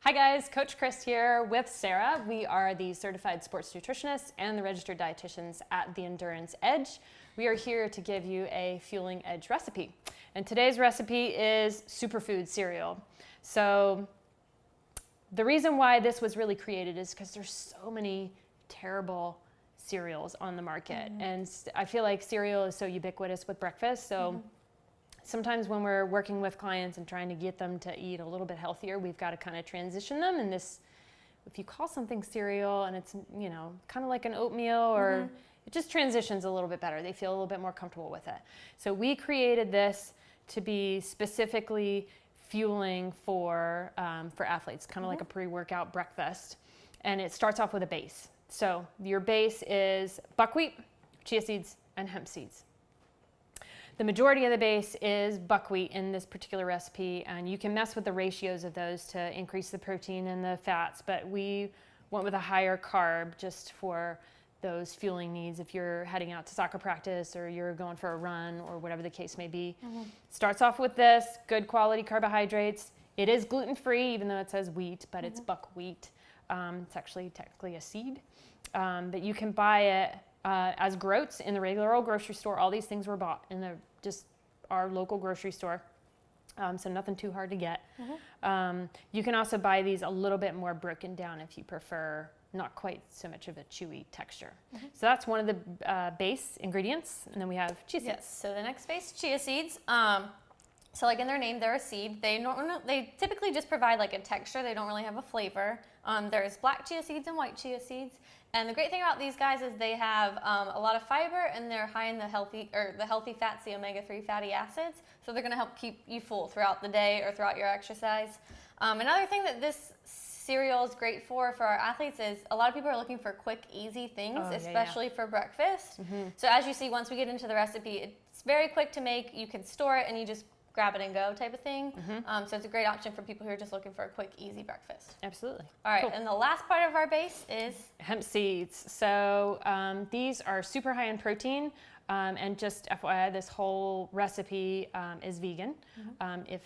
Hi guys, Coach Chris here with Sarah. We are the certified sports nutritionists and the registered dietitians at the Endurance Edge. We are here to give you a Fueling Edge recipe. And today's recipe is superfood cereal. So the reason why this was really created is because there's so many terrible cereals on the market. And I feel like cereal is so ubiquitous with breakfast. So sometimes when we're working with clients and trying to get them to eat a little bit healthier, we've got to kind of transition them. And this, if you call something cereal and it's, you know, kind of like an oatmeal or it just transitions a little bit better. They feel a little bit more comfortable with it. So we created this to be specifically fueling for athletes, kind of like a pre-workout breakfast. And it starts off with a base. So your base is buckwheat, chia seeds, and hemp seeds. The majority of the base is buckwheat in this particular recipe, and you can mess with the ratios of those to increase the protein and the fats, but we went with a higher carb just for those fueling needs if you're heading out to soccer practice or you're going for a run or whatever the case may be. Starts off with this, good quality carbohydrates. It is gluten-free, even though it says wheat, but it's buckwheat. It's actually technically a seed, but you can buy it as groats in the regular old grocery store. All these things were bought in just our local grocery store, so nothing too hard to get. You can also buy these a little bit more broken down if you prefer not quite so much of a chewy texture. So that's one of the base ingredients, and then we have chia seeds. Yes, so the next base, chia seeds. So like in their name, they're a seed. They typically just provide like a texture. They don't really have a flavor. There's black chia seeds and white chia seeds. And the great thing about these guys is they have a lot of fiber and they're high in the healthy fats, the omega-3 fatty acids. So they're going to help keep you full throughout the day or throughout your exercise. Another thing that this cereal is great for our athletes is a lot of people are looking for quick, easy things, especially for breakfast. So as you see, once we get into the recipe, it's very quick to make. You can store it and you just grab it and go type of thing. So it's a great option for people who are just looking for a quick, easy breakfast. Absolutely. All right, and the last part of our base is hemp seeds. So these are super high in protein, and just FYI, this whole recipe is vegan, if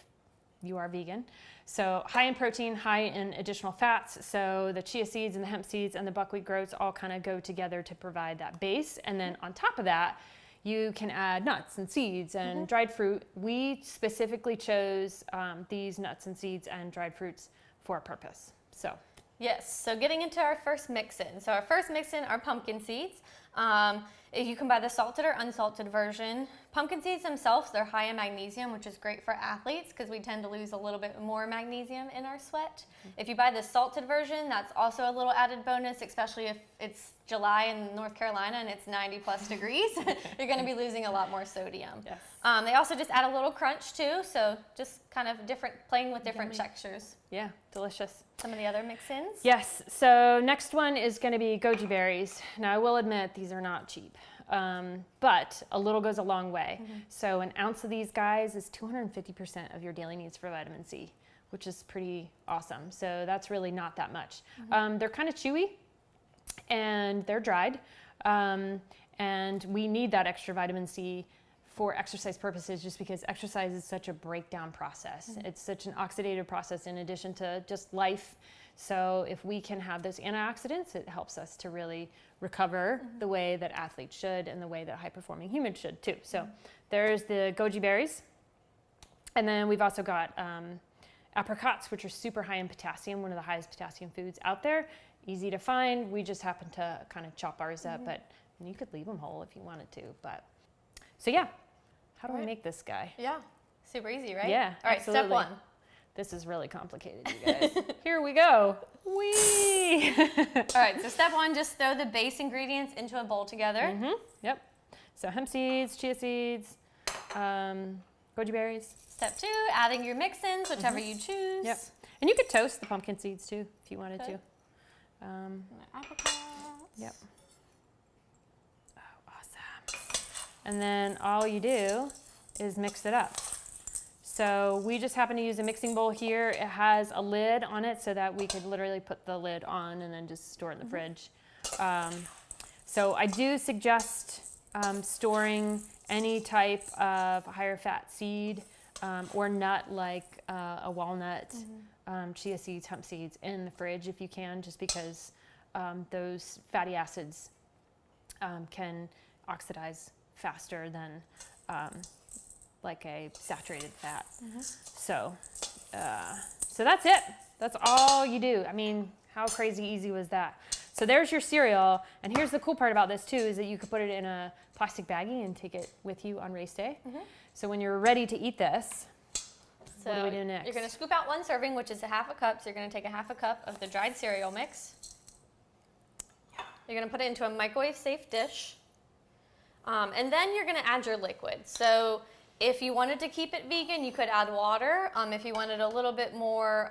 you are vegan. So high in protein, high in additional fats. So the chia seeds and the hemp seeds and the buckwheat groats all kind of go together to provide that base. And then on top of that, you can add nuts and seeds and dried fruit. We specifically chose these nuts and seeds and dried fruits for a purpose. So yes, so getting into our first mix-in. So our first mix-in are pumpkin seeds. You can buy the salted or unsalted version. Pumpkin seeds themselves, they're high in magnesium, which is great for athletes because we tend to lose a little bit more magnesium in our sweat. If you buy the salted version, that's also a little added bonus, especially if it's July in North Carolina and it's 90+ degrees. You're going to be losing a lot more sodium. Yes. They also just add a little crunch too, so just kind of playing with different textures. Yeah, delicious. Some of the other mix-ins? Yes, so next one is going to be Goji Berries. Now I will admit these are not cheap, but a little goes a long way. So an ounce of these guys is 250% of your daily needs for vitamin C, which is pretty awesome. So that's really not that much. They're kind of chewy and they're dried, and we need that extra vitamin C for exercise purposes just because exercise is such a breakdown process. It's such an oxidative process in addition to just life. So if we can have those antioxidants, it helps us to really recover the way that athletes should and the way that high-performing humans should too. So there's the Goji Berries. And then we've also got apricots, which are super high in potassium, one of the highest potassium foods out there. Easy to find. We just happen to kind of chop ours up, but you could leave them whole if you wanted to. But so yeah, how do we make this guy? Yeah, super easy, right? Yeah, all right, absolutely. Step one. This is really complicated, you guys. Here we go. Whee! All right, so step one, just throw the base ingredients into a bowl together. Yep. So hemp seeds, chia seeds, Goji berries. Step two, adding your mix-ins, whichever you choose. Yep. And you could toast the pumpkin seeds too, if you wanted to. Apricots. Yep. Oh, awesome. And then all you do is mix it up. So we just happen to use a mixing bowl here. It has a lid on it so that we could literally put the lid on and then just store it in the fridge. So I do suggest storing any type of higher fat seed or nut like a walnut, chia seeds, hemp seeds in the fridge if you can, just because those fatty acids can oxidize faster than like a saturated fat. So that's it. That's all you do. I mean, how crazy easy was that? So there's your cereal. And here's the cool part about this too, is that you could put it in a plastic baggie and take it with you on race day. So when you're ready to eat this, what do we do next? You're going to scoop out 1 serving, which is a half a cup. So you're going to take a half a cup of the dried cereal mix. You're going to put it into a microwave-safe dish. And then you're going to add your liquid. So if you wanted to keep it vegan, you could add water. If you wanted a little bit more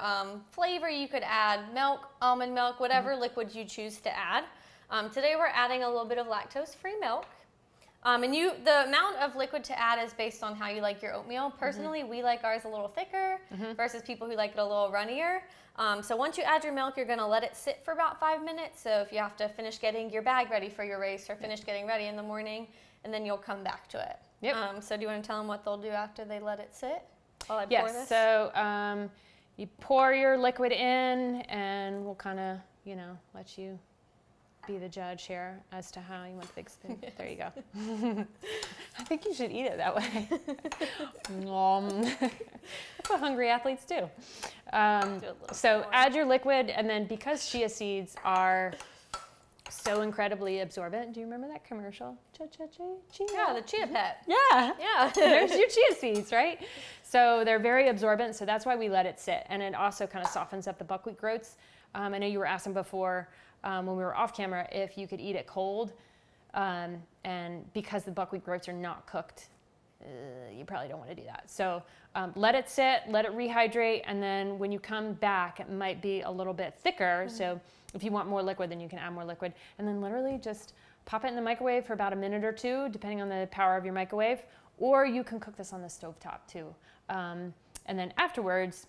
flavor, you could add milk, almond milk, whatever liquid you choose to add. Today we're adding a little bit of lactose-free milk. And the amount of liquid to add is based on how you like your oatmeal. Personally, we like ours a little thicker versus people who like it a little runnier. So once you add your milk, you're going to let it sit for about 5 minutes. So if you have to finish getting your bag ready for your race or finish getting ready in the morning, and then you'll come back to it. So do you want to tell them what they'll do after they let it sit while I pour this? So you pour your liquid in, and we'll kind of, let you be the judge here as to how you want the big spoon. Yes. There you go. I think you should eat it that way. That's what hungry athletes do. So add your liquid, and then because chia seeds are so incredibly absorbent. Do you remember that commercial? Chia. Yeah, the Chia Pet. Yeah. There's your chia seeds, right? So they're very absorbent, so that's why we let it sit. And it also kind of softens up the buckwheat groats. I know you were asking before when we were off camera if you could eat it cold. And because the buckwheat groats are not cooked, you probably don't want to do that. So let it sit, let it rehydrate, and then when you come back, it might be a little bit thicker. So if you want more liquid, then you can add more liquid. And then literally just pop it in the microwave for about a minute or 2, depending on the power of your microwave. Or you can cook this on the stovetop too. And then afterwards,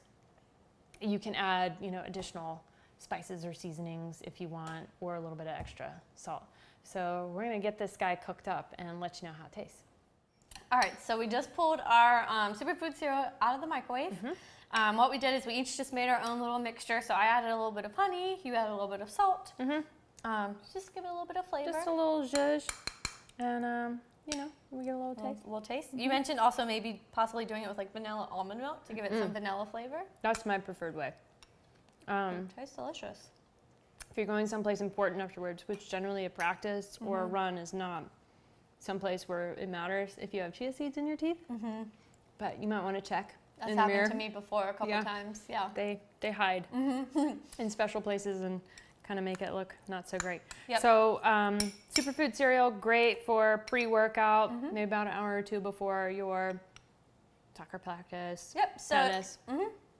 you can add, additional spices or seasonings if you want, or a little bit of extra salt. So we're gonna get this guy cooked up and let you know how it tastes. All right, so we just pulled our superfood cereal out of the microwave. What we did is we each just made our own little mixture. So I added a little bit of honey, you added a little bit of salt. Just give it a little bit of flavor. Just a little zhuzh, and we get a little taste. We'll taste. You mentioned also maybe possibly doing it with like vanilla almond milk to give it some vanilla flavor. That's my preferred way. Tastes delicious. If you're going someplace important afterwards, which generally a practice or a run is not someplace where it matters if you have chia seeds in your teeth, but you might want to check. That's happened to me before a couple times. Yeah, they hide in special places and kind of make it look not so great. Yep. So superfood cereal, great for pre-workout, maybe about an hour or 2 before your soccer practice. Yep. So tennis.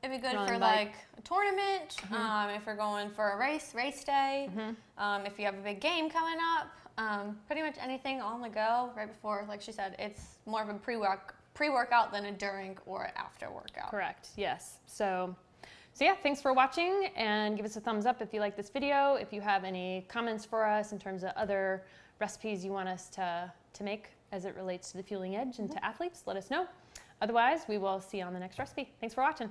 It'd be good for like a tournament. If you're going for a race day. If you have a big game coming up, pretty much anything on the go right before. Like she said, it's more of a pre-workout than a during or after workout. Correct. Yes. So yeah, thanks for watching, and give us a thumbs up if you like this video. If you have any comments for us in terms of other recipes you want us to make as it relates to the Fueling Edge and to athletes, let us know. Otherwise, we will see you on the next recipe. Thanks for watching.